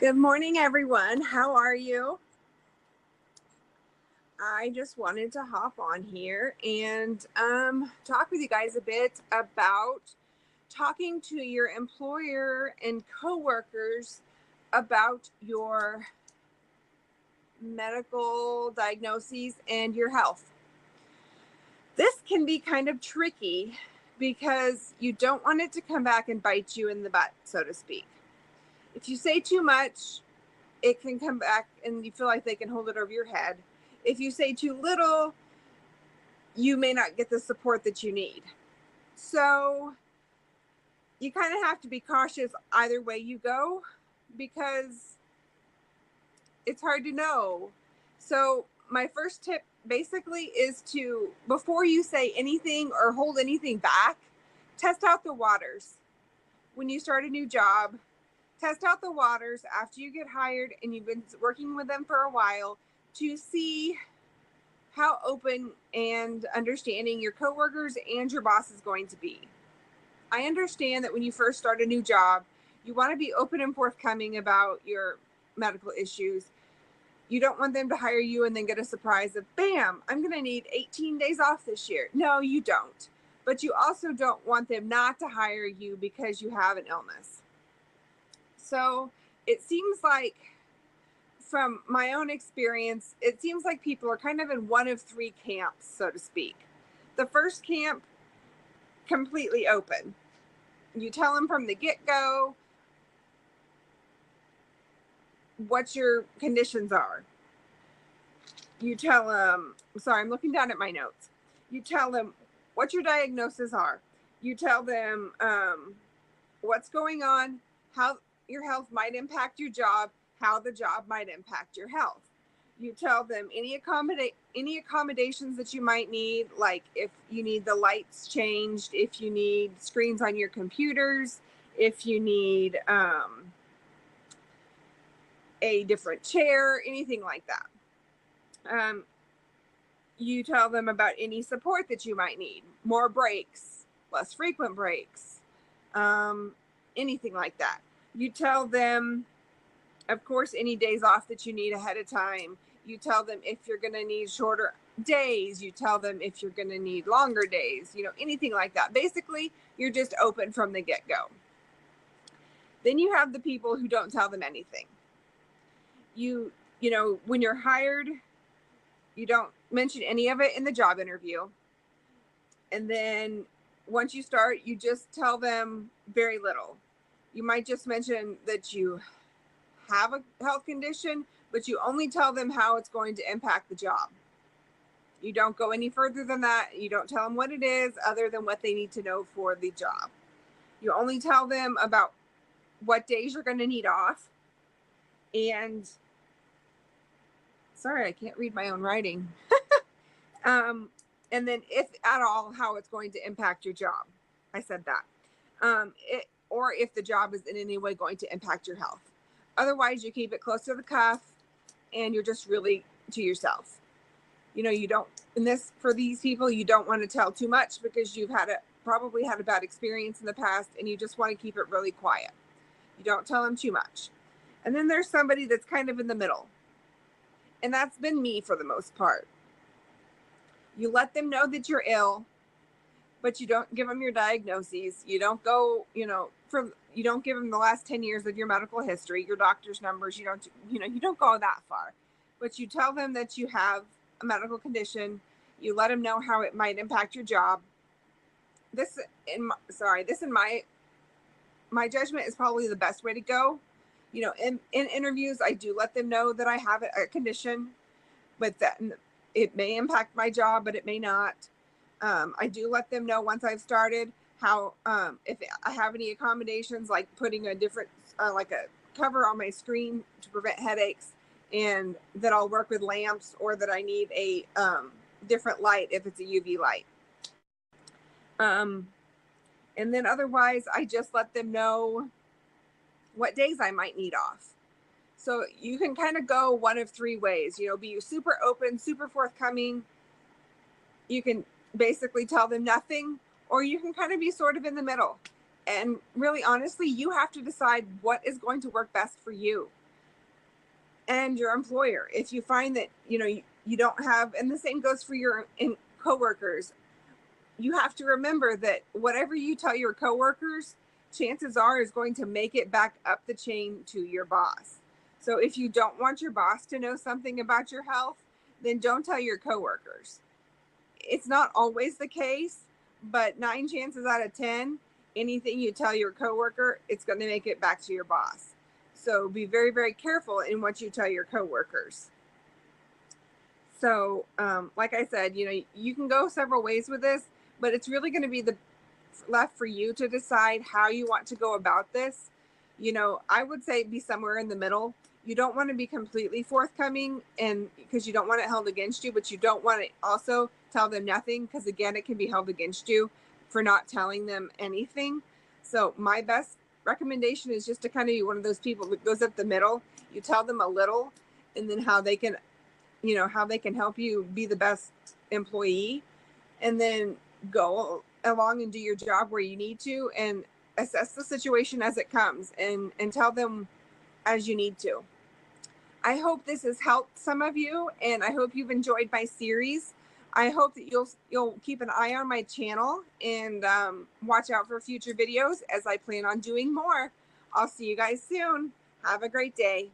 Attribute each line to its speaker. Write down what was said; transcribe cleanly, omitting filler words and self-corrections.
Speaker 1: Good morning, everyone. How are you? I just wanted to hop on here and talk with you guys a bit about talking to your employer and coworkers about your medical diagnoses and your health. This can be kind of tricky because you don't want it to come back and bite you in the butt, so to speak. If you say too much, it can come back and you feel like they can hold it over your head. If you say too little, you may not get the support that you need. So you kind of have to be cautious either way you go because it's hard to know. So my first tip basically is to, before you say anything or hold anything back, test out the waters. When you start a new job, test out the waters after you get hired and you've been working with them for a while to see how open and understanding your coworkers and your boss is going to be. I understand that when you first start a new job, you want to be open and forthcoming about your medical issues. You don't want them to hire you and then get a surprise of, bam, I'm going to need 18 days off this year. No, you don't. But you also don't want them not to hire you because you have an illness. So it seems like, from my own experience, it seems like people are kind of in one of three camps, so to speak. The first camp, completely open. You tell them from the get-go what your conditions are. You tell them, sorry, I'm looking down at my notes. You tell them what your diagnoses are. You tell them what's going on, how your health might impact your job, how the job might impact your health. You tell them any accommodations that you might need, like if you need the lights changed, if you need screens on your computers, if you need a different chair, anything like that. You tell them about any support that you might need, more breaks, less frequent breaks, anything like that. You tell them, of course, any days off that you need ahead of time. You tell them if you're going to need shorter days. You tell them if you're going to need longer days, anything like that. Basically, you're just open from the get-go. Then you have the people who don't tell them anything. When you're hired, you don't mention any of it in the job interview. And then once you start, you just tell them very little. You might just mention that you have a health condition, but you only tell them how it's going to impact the job. You don't go any further than that. You don't tell them what it is other than what they need to know for the job. You only tell them about what days you're going to need off. And sorry, I can't read my own writing. And then if at all, how it's going to impact your job. I said that. Or if the job is in any way going to impact your health. Otherwise, you keep it close to the cuff and you're just really to yourself. You don't, for these people, you don't want to tell too much because you've probably had a bad experience in the past and you just want to keep it really quiet. You don't tell them too much. And then there's somebody that's kind of in the middle. And that's been me for the most part. You let them know that you're ill, but you don't give them your diagnoses. You don't go, you don't give them the last 10 years of your medical history, your doctor's numbers. You don't go that far, but you tell them that you have a medical condition. You let them know how it might impact your job. This in my judgment is probably the best way to go. In interviews, I do let them know that I have a condition, but that it may impact my job, but it may not. I do let them know once I've started how, if I have any accommodations, like putting a different, like a cover on my screen to prevent headaches, and that I'll work with lamps, or that I need a different light if it's a UV light. And then otherwise, I just let them know what days I might need off. So you can kind of go one of three ways, be super open, super forthcoming. You can basically tell them nothing, or you can kind of be sort of in the middle. And really, honestly, you have to decide what is going to work best for you. and your employer. If you find that, you don't have, and the same goes for your coworkers, you have to remember that whatever you tell your coworkers, chances are is going to make it back up the chain to your boss. So if you don't want your boss to know something about your health, then don't tell your coworkers. It's not always the case, but 9 chances out of 10, anything you tell your coworker, it's going to make it back to your boss. So be very, very careful in what you tell your coworkers. So, like I said, you can go several ways with this, but it's really going to be left for you to decide how you want to go about this. I would say be somewhere in the middle. You don't want to be completely forthcoming, and because you don't want it held against you, but you don't want to also tell them nothing, because again, it can be held against you for not telling them anything. So my best recommendation is just to kind of be one of those people that goes up the middle. You tell them a little, and then how they can help you be the best employee, and then go along and do your job where you need to, and assess the situation as it comes, and tell them as you need to. I hope this has helped some of you, and I hope you've enjoyed my series. I hope that you'll keep an eye on my channel and watch out for future videos, as I plan on doing more. I'll see you guys soon. Have a great day.